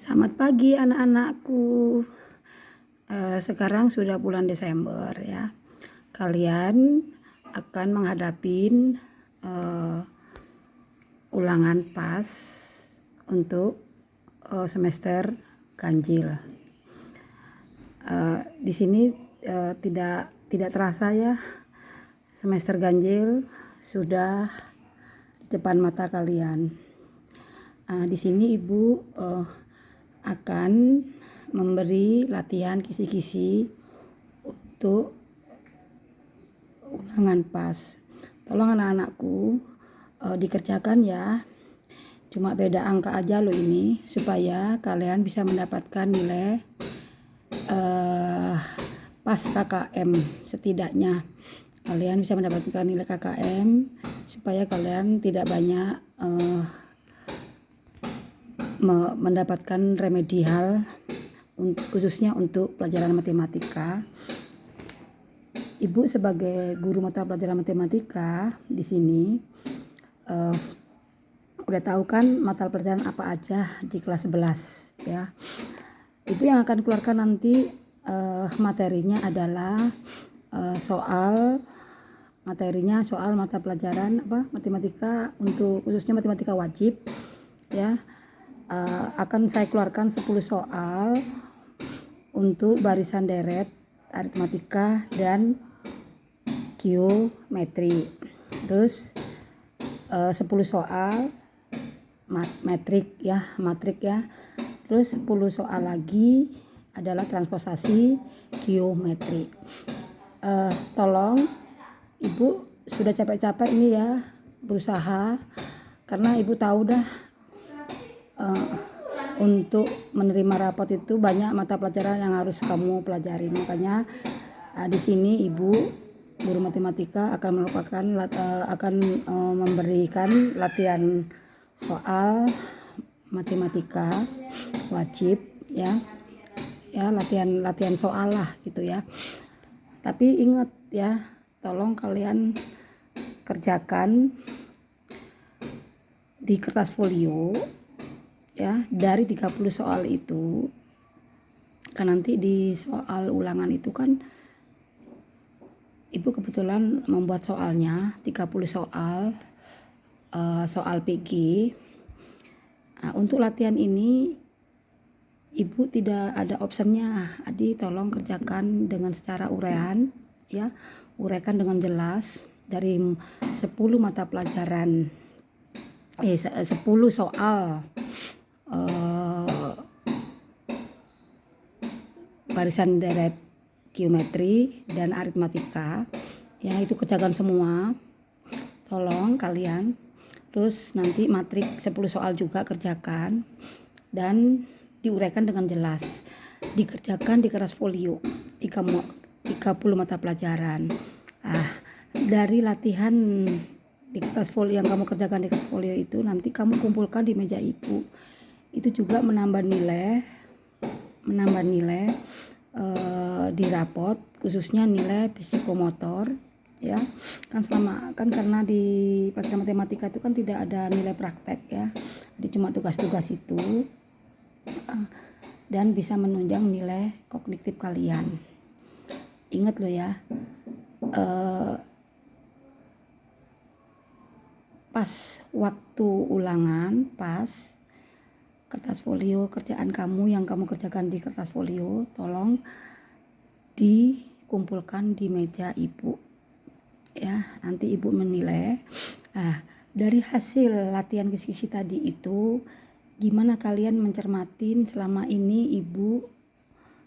Selamat pagi anak-anakku. Sekarang sudah bulan Desember ya. Kalian akan menghadapi ulangan PAS untuk semester ganjil. Di sini tidak terasa ya, semester ganjil sudah di depan mata kalian. Di sini Ibu akan memberi latihan kisi-kisi untuk ulangan PAS. Tolong anak-anakku dikerjakan ya. Cuma beda angka aja loh ini, supaya kalian bisa mendapatkan nilai PAS KKM. Setidaknya kalian bisa mendapatkan nilai KKM supaya kalian tidak banyak mendapatkan remedial khususnya untuk pelajaran matematika. Ibu sebagai guru mata pelajaran matematika di sini udah tahu kan mata pelajaran apa aja di kelas 11 ya. Ibu yang akan keluarkan nanti materinya adalah soal mata pelajaran matematika untuk khususnya matematika wajib ya. Akan saya keluarkan 10 soal untuk barisan deret, aritmatika dan geometri. Terus 10 soal matrik ya. Terus 10 soal lagi adalah transportasi geometri. Tolong Ibu sudah capek-capek ini ya berusaha, karena Ibu tahu dah untuk menerima rapot itu banyak mata pelajaran yang harus kamu pelajari. Makanya di sini Ibu guru matematika akan memberikan latihan soal matematika wajib ya latihan soal lah gitu ya. Tapi ingat ya, tolong kalian kerjakan di kertas folio ya, dari 30 soal itu. Kan nanti di soal ulangan itu kan Ibu kebetulan membuat soalnya 30 soal soal PG. Untuk latihan ini Ibu tidak ada optionnya. Adi tolong kerjakan dengan secara urean ya, uraikan dengan jelas dari 10 mata pelajaran 10 soal barisan deret, geometri dan aritmatika ya, itu kerjakan semua tolong kalian. Terus nanti matrik 10 soal juga kerjakan dan diuraikan dengan jelas, dikerjakan di kertas folio 30 mata pelajaran. Dari latihan di kertas folio yang kamu kerjakan di kertas folio itu nanti kamu kumpulkan di meja Ibu. Itu juga menambah nilai di rapot, khususnya nilai psikomotor ya. Kan karena di pelajaran matematika itu kan tidak ada nilai praktek ya. Jadi cuma tugas-tugas itu dan bisa menunjang nilai kognitif kalian. Ingat loh ya, pas waktu ulangan, pas kertas folio kerjaan kamu yang kamu kerjakan di kertas folio tolong dikumpulkan di meja Ibu ya. Nanti Ibu menilai dari hasil latihan kisi-kisi tadi itu gimana kalian mencermatin selama ini Ibu,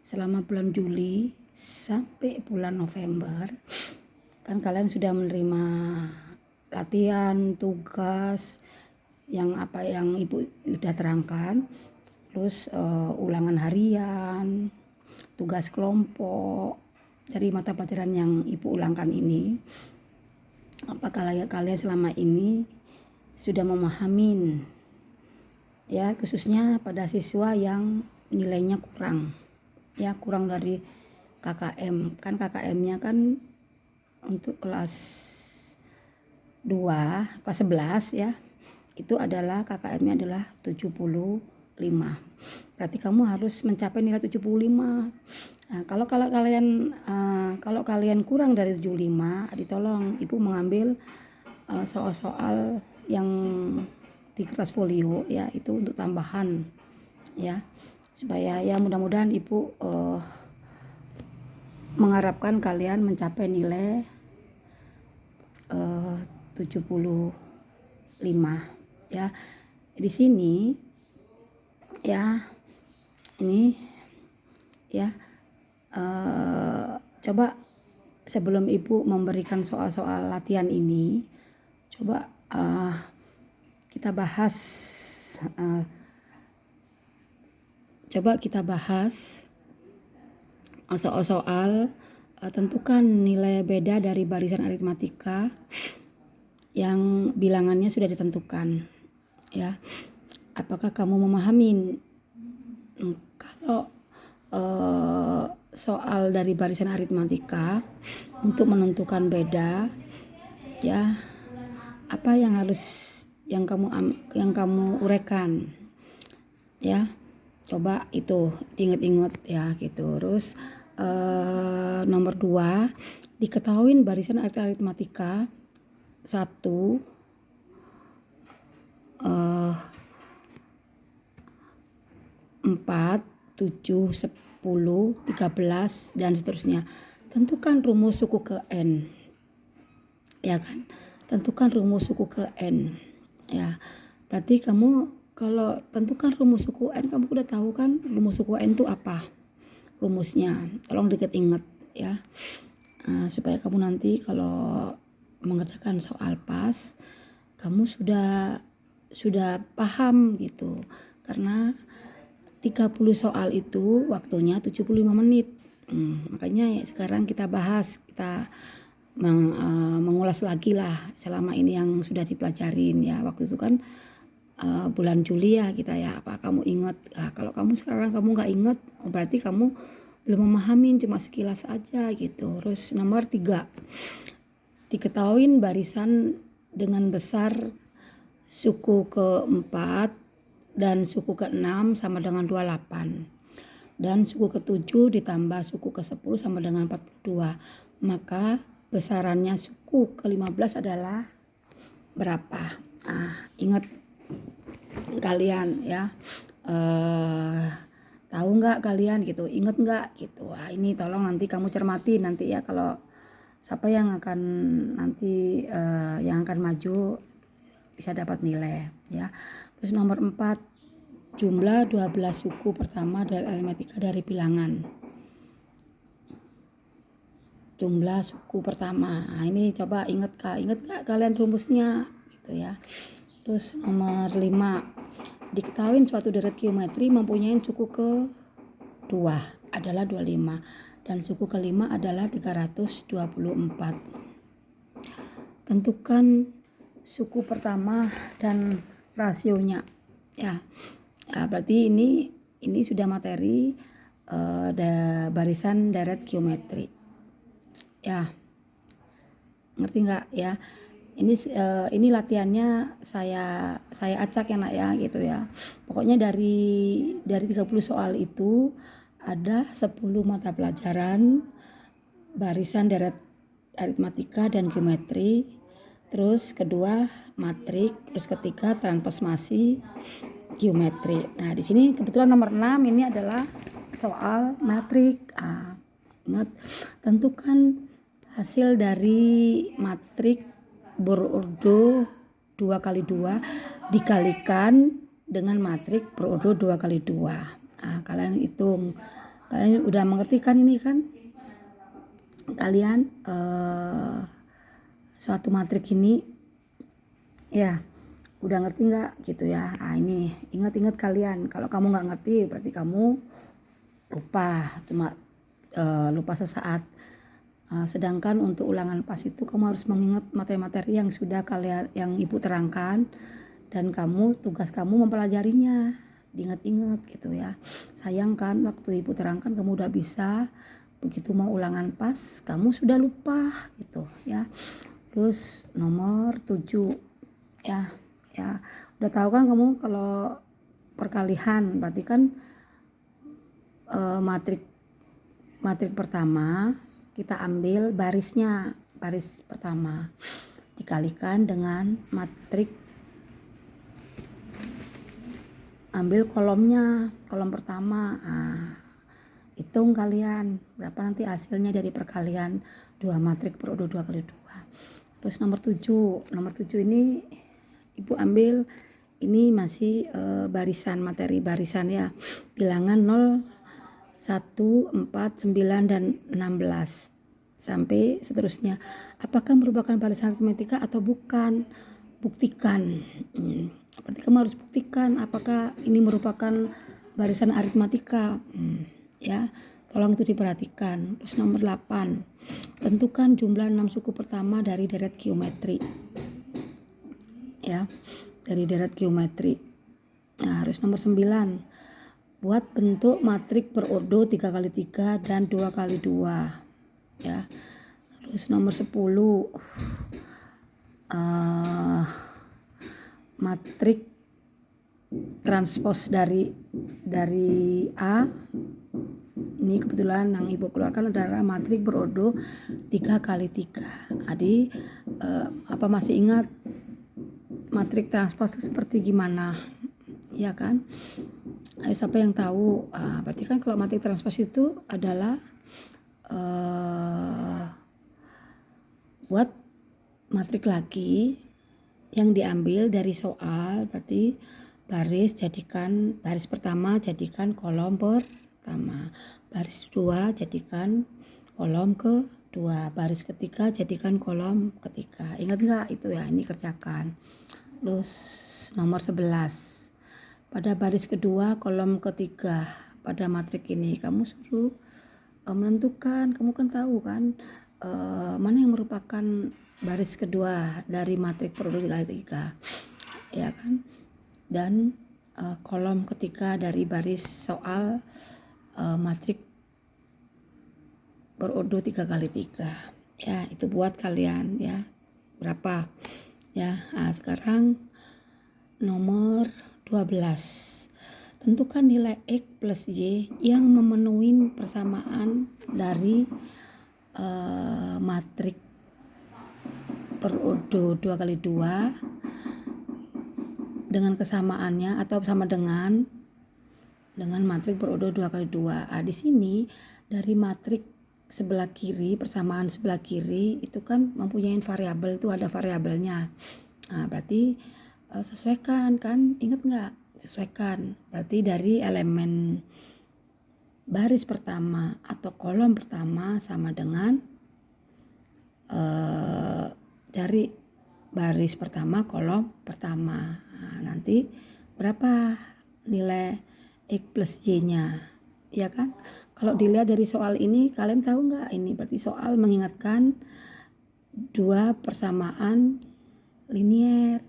selama bulan Juli sampai bulan November. Kan kalian sudah menerima latihan, tugas yang Ibu sudah terangkan, terus ulangan harian, tugas kelompok dari mata pelajaran yang Ibu ulangkan ini. Apakah kalian selama ini sudah memahami ya, khususnya pada siswa yang nilainya kurang dari KKM. Kan KKM-nya kan untuk kelas 2, kelas 11 ya, itu adalah KKM-nya adalah 70 Berarti kamu harus mencapai nilai 75. Nah, kalau kalian kurang dari 75, ditolong Ibu mengambil soal-soal yang di kertas folio ya, itu untuk tambahan ya, supaya ya mudah-mudahan Ibu mengharapkan kalian mencapai nilai 75 ya. Di sini ya, ini ya, coba sebelum Ibu memberikan soal-soal latihan ini, coba kita bahas soal-soal tentukan nilai beda dari barisan aritmatika yang bilangannya sudah ditentukan ya. Apakah kamu memahami kalau soal dari barisan aritmatika untuk menentukan beda ya, apa yang kamu uraikan ya. Coba itu ingat-ingat ya gitu. Terus nomor 2, diketahui barisan aritmatika 1, 4, 7, 10, 13 dan seterusnya. Tentukan rumus suku ke N. Ya kan? Tentukan rumus suku ke N. Ya. Berarti kamu kalau tentukan rumus suku N, kamu udah tahu kan rumus suku N itu apa? Rumusnya. Tolong ingat ya. Supaya kamu nanti kalau mengerjakan soal pas, kamu sudah paham gitu. Karena 30 soal itu waktunya 75 menit. Makanya sekarang kita bahas, kita mengulas lagi lah selama ini yang sudah dipelajarin ya. Waktu itu kan bulan Juli ya kita ya. Apa kamu ingat? Kalau kamu sekarang nggak ingat, berarti kamu belum memahami, cuma sekilas aja gitu. Terus nomor 3, diketahui barisan dengan besar suku ke-4 dan suku ke-6 sama dengan 28 dan suku ke-7 ditambah suku ke-10 sama dengan 42, maka besarannya suku ke-15 adalah berapa? Ingat kalian ya, tahu nggak kalian gitu, ingat nggak gitu. Ini tolong nanti kamu cermati nanti ya, kalau siapa yang akan nanti yang akan maju bisa dapat nilai ya. Terus nomor 4, jumlah 12 suku pertama dari aritmatika dari bilangan. Jumlah suku pertama. Ini coba ingat nggak kalian rumusnya gitu ya. Terus nomor 5, diketahui suatu deret geometri mempunyai suku ke-2 adalah 25 dan suku ke-5 adalah 324. Tentukan suku pertama dan rasionya ya. Berarti ini sudah materi barisan deret geometri ya. Ngerti nggak ya? Ini latihannya saya acak ya nak ya gitu ya. Pokoknya dari 30 soal itu ada 10 mata pelajaran barisan deret aritmatika dan geometri. Terus kedua matrik, terus ketiga transformasi geometri. Nah, di sini kebetulan nomor 6 ini adalah soal matrik. Ingat, tentukan hasil dari matrik berordo 2x2 dikalikan dengan matrik berordo 2x2. Kalian hitung. Kalian udah mengerti kan ini kan? Kalian suatu matrik ini ya udah ngerti nggak gitu ya. Ini ingat kalian, kalau kamu nggak ngerti berarti kamu lupa, cuma lupa sesaat. Sedangkan untuk ulangan pas itu kamu harus mengingat materi-materi yang sudah yang ibu terangkan, dan tugas kamu mempelajarinya, diingat-ingat gitu ya. Sayang kan waktu ibu terangkan kamu udah bisa, begitu mau ulangan pas kamu sudah lupa gitu ya. Terus nomor 7 ya udah tahu kan kamu kalau perkalian, berarti kan matrik pertama kita ambil barisnya, baris pertama dikalikan dengan matrik, ambil kolomnya, kolom pertama. Hitung kalian berapa nanti hasilnya dari perkalian 2 matrik per O2 kali 2. Terus nomor 7 ini Ibu ambil, ini masih barisan, materi barisan ya, bilangan 0, 1, 4, 9, dan 16 sampai seterusnya. Apakah merupakan barisan aritmatika atau bukan? Buktikan. Berarti kamu harus buktikan apakah ini merupakan barisan aritmatika. Ya, tolong itu diperhatikan. Terus nomor 8, tentukan jumlah 6 suku pertama dari deret geometri. Ya, dari deret geometri. Nah, harus nomor 9, buat bentuk matrik berordo 3x3 dan 2x2. Ya. Terus nomor 10, matrik transpos dari A. Ini kebetulan yang Ibu keluarkan adalah matrik berordo 3x3. Jadi apa masih ingat matrik transpos itu seperti gimana? Ya kan? Siapa yang tahu? Berarti kan kalau matrik transpos itu adalah buat matrik lagi yang diambil dari soal, berarti baris pertama jadikan kolom pertama, baris kedua jadikan kolom kedua, baris ketiga jadikan kolom ketiga. Ingat nggak itu ya, ini kerjakan. Terus nomor 11, pada baris kedua kolom ketiga pada matrik ini kamu suruh menentukan, kamu kan tahu kan mana yang merupakan baris kedua dari matrik berordo 3x3, ya kan, dan kolom ketiga dari baris soal matrik berordo 3x3. Ya, itu buat kalian ya, berapa ya. Sekarang nomor 12, tentukan nilai X plus Y yang memenuhi persamaan dari matrik berordo 2x2 dengan kesamaannya atau sama dengan matrik berordo 2x2. Di sini dari matrik sebelah kiri, persamaan sebelah kiri itu kan mempunyai variabel, itu ada variabelnya. Berarti sesuaikan kan, ingat nggak? Sesuaikan. Berarti dari elemen baris pertama atau kolom pertama sama dengan dari baris pertama kolom pertama. Nanti berapa nilai X plus Y-nya, ya kan? Kalau dilihat dari soal ini, kalian tahu nggak? Ini berarti soal mengingatkan dua persamaan linier.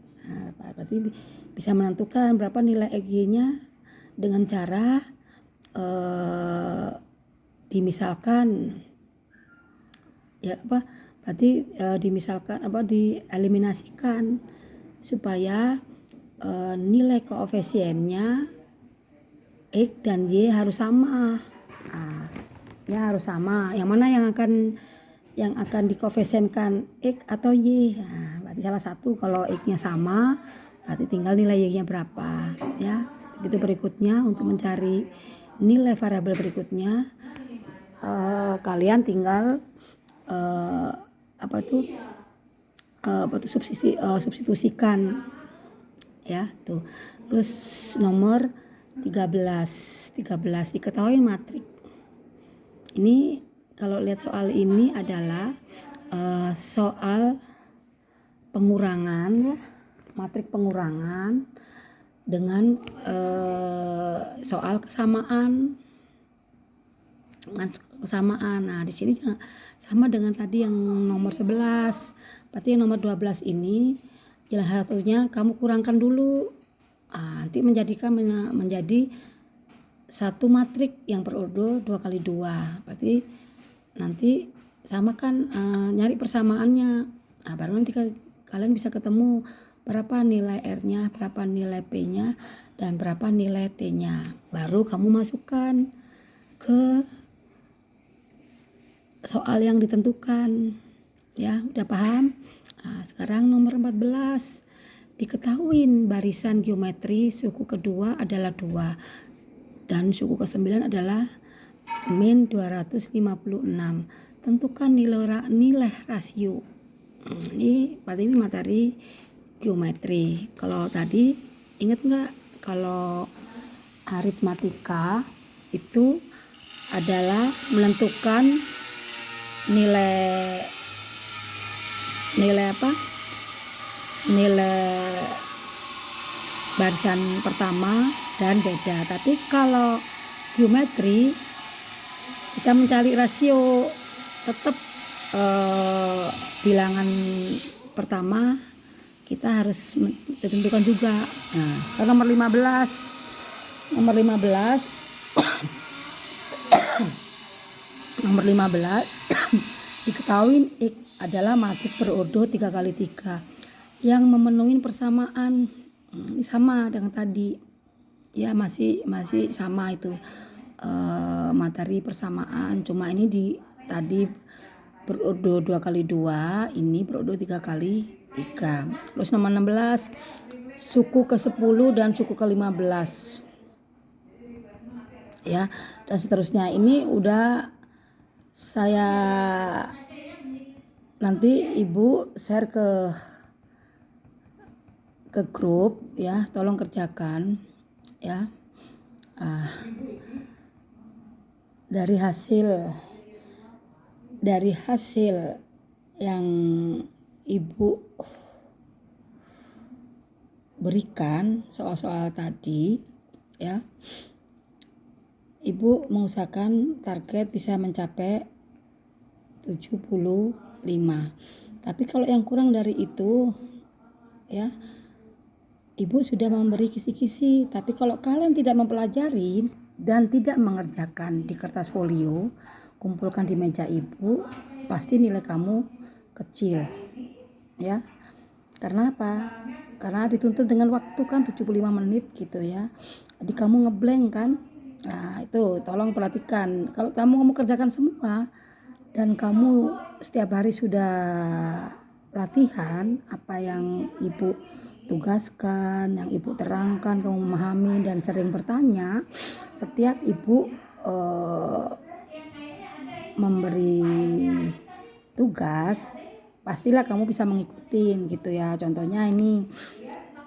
Berarti bisa menentukan berapa nilai XY-nya dengan cara dimisalkan, ya apa? Berarti dimisalkan dieliminasikan supaya nilai koefisiennya X dan Y harus sama. Ya harus sama. Yang mana yang akan dikoefisienkan X atau Y? Berarti salah satu. Kalau X-nya sama, berarti tinggal nilai Y-nya berapa, ya. Begitu berikutnya untuk mencari nilai variabel berikutnya, kalian tinggal substitusikan, ya tuh. Terus nomor 13 diketahui matrik. Ini kalau lihat soal ini adalah soal pengurangan, ya, matrik pengurangan dengan soal kesamaan. Nah, di sini sama dengan tadi yang nomor 11. Berarti yang nomor 12 ini jalan satunya kamu kurangkan dulu. Nanti menjadi satu matrik yang berordo 2x2. Berarti nanti samakan, nyari persamaannya. Baru nanti kalian bisa ketemu berapa nilai R-nya, berapa nilai P-nya, dan berapa nilai T-nya. Baru kamu masukkan ke soal yang ditentukan. Ya, udah paham? Nah, sekarang nomor 14. Diketahui barisan geometri suku kedua adalah 2 dan suku ke-9 adalah min 256. Tentukan nilai rasio. Ini materi geometri. Kalau tadi ingat nggak, kalau aritmatika itu adalah menentukan nilai apa? Nilai barisan pertama dan beda. Tapi kalau geometri kita mencari rasio, tetap bilangan pertama kita harus ditentukan juga. Nah, sekarang nomor 15. Nomor 15 nomor 15 diketahui X adalah matrik berodo 3x3 yang memenuhi persamaan. Ini sama dengan tadi. Ya, masih sama itu. Materi persamaan, cuma ini tadi berodo 2x2, ini berodo 3x3. Terus nomor 16 suku ke-10 dan suku ke-15. Ya, dan seterusnya. Ini udah saya nanti Ibu share ke grup ya, tolong kerjakan ya. Dari hasil yang Ibu berikan soal-soal tadi ya, Ibu mengusahakan target bisa mencapai 75. Tapi kalau yang kurang dari itu ya, Ibu sudah memberi kisi-kisi. Tapi kalau kalian tidak mempelajari dan tidak mengerjakan di kertas folio, kumpulkan di meja Ibu, pasti nilai kamu kecil ya. Karena apa? Karena dituntut dengan waktu kan 75 menit gitu ya. Jadi kamu ngeblank kan. Nah, itu tolong perhatikan. Kalau kamu kerjakan semua dan kamu setiap hari sudah latihan apa yang Ibu tugaskan, yang Ibu terangkan, kamu memahami dan sering bertanya, setiap Ibu memberi tugas, pastilah kamu bisa mengikuti gitu ya. Contohnya ini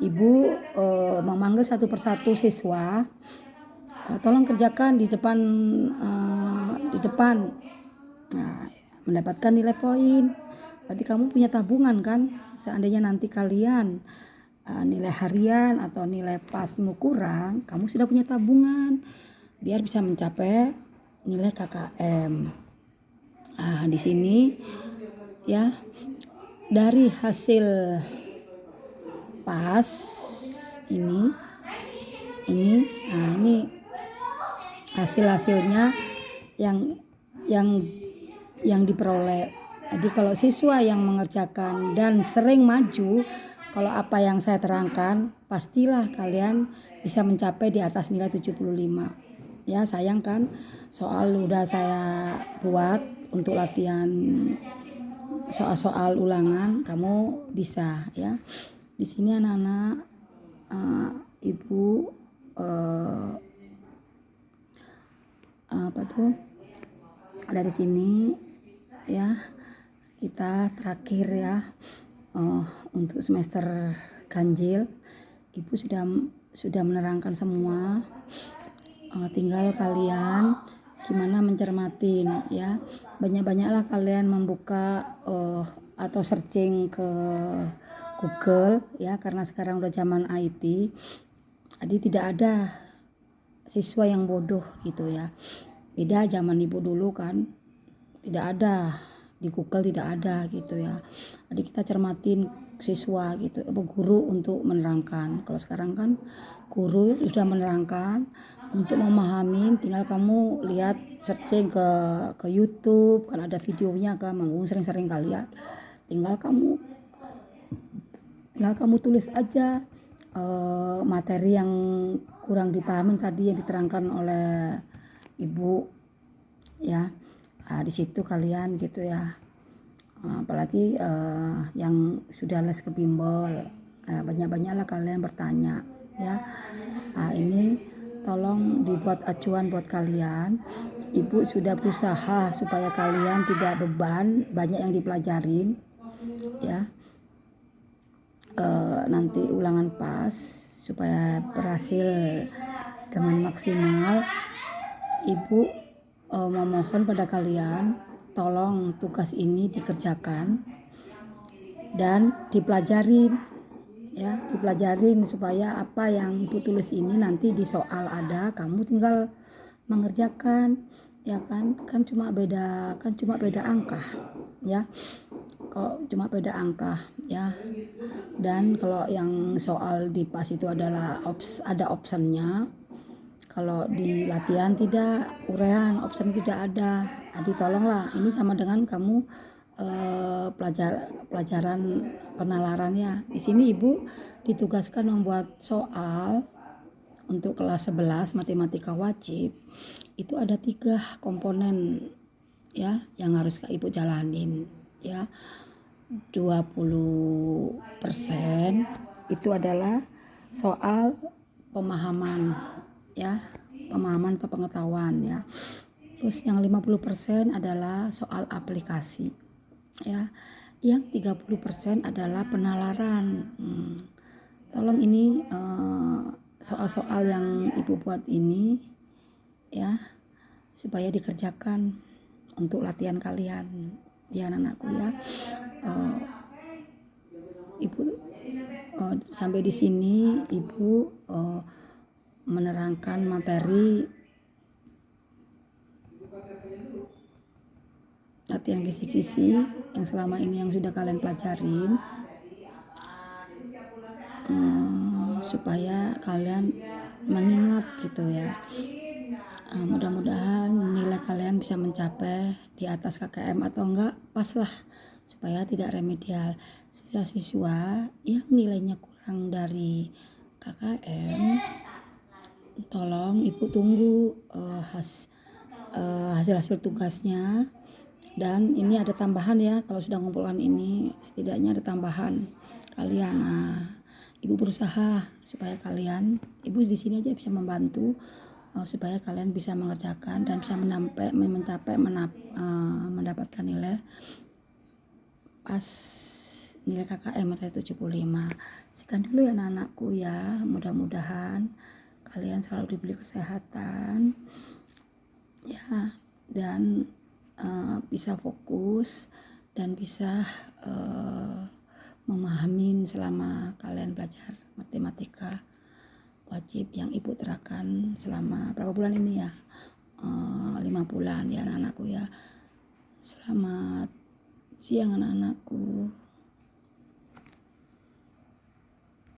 Ibu memanggil satu persatu siswa, tolong kerjakan di depan nah, mendapatkan nilai poin. Berarti kamu punya tabungan kan, seandainya nanti kalian nilai harian atau nilai pasmu kurang, kamu sudah punya tabungan biar bisa mencapai nilai KKM. Nah, di sini ya, dari hasil pas ini hasilnya yang diperoleh. Jadi kalau siswa yang mengerjakan dan sering maju, kalau apa yang saya terangkan, pastilah kalian bisa mencapai di atas nilai 75. Ya, sayang kan soal udah saya buat untuk latihan soal-soal ulangan, kamu bisa ya. Di sini anak-anak Ibu dari sini ya, kita terakhir ya untuk semester ganjil. Ibu sudah menerangkan semua, tinggal kalian gimana mencermatin ya. Banyak-banyaklah kalian membuka atau searching ke Google ya, karena sekarang udah zaman IT. Jadi tidak ada siswa yang bodoh gitu ya. Beda zaman Ibu dulu kan, tidak ada di Google, tidak ada gitu ya. Jadi kita cermatin siswa gitu, guru untuk menerangkan. Kalau sekarang kan guru sudah menerangkan, untuk memahami tinggal kamu lihat searching ke YouTube kan, ada videonya kan, sering-sering kali ya. Tinggal kamu tinggal kamu tulis aja materi yang kurang dipahamin tadi yang diterangkan oleh ibu ya. Di situ kalian gitu ya, apalagi yang sudah les ke bimbel, banyak-banyaklah kalian bertanya ya. Ini tolong dibuat acuan buat kalian. Ibu sudah berusaha supaya kalian tidak beban, banyak yang dipelajarin ya. Nanti ulangan pas supaya berhasil dengan maksimal. Ibu memohon pada kalian, tolong tugas ini dikerjakan dan dipelajarin ya, dipelajarin supaya apa yang ibu tulis ini nanti di soal ada, kamu tinggal mengerjakan ya kan cuma beda angka ya, kok cuma beda angka ya. Dan kalau yang soal di PAS itu adalah ada optionnya. Kalau di latihan tidak, urean option tidak ada. Jadi tolonglah, ini sama dengan kamu pelajaran penalarannya. Di sini ibu ditugaskan membuat soal untuk kelas 11 matematika wajib. Itu ada 3 komponen ya yang harus ibu jalanin ya. 20% itu adalah soal pemahaman ya, pemahaman atau pengetahuan ya. Terus yang 50% adalah soal aplikasi ya. Yang 30% adalah penalaran. Tolong ini soal-soal yang ibu buat ini ya, supaya dikerjakan untuk latihan kalian ya anak-anakku ya. Ibu sampai di sini ibu menerangkan materi latihan kisi-kisi yang selama ini yang sudah kalian pelajarin, supaya kalian mengingat gitu ya. Mudah-mudahan nilai kalian bisa mencapai di atas KKM atau enggak pas lah, supaya tidak remedial. Siswa-siswa yang nilainya kurang dari KKM, tolong ibu tunggu hasil-hasil tugasnya. Dan ini ada tambahan ya, kalau sudah ngumpulkan ini setidaknya ada tambahan kalian. Ibu berusaha supaya kalian, ibu di sini aja bisa membantu supaya kalian bisa mengerjakan dan bisa mendapatkan nilai pas nilai KKM atau 75. Sekian dulu ya anak-anakku ya, mudah-mudahan kalian selalu diberi kesehatan ya, dan bisa fokus dan bisa memahami selama kalian belajar matematika wajib yang ibu terapkan selama berapa bulan ini ya, 5 bulan ya anak-anakku ya. Selamat siang anak-anakku.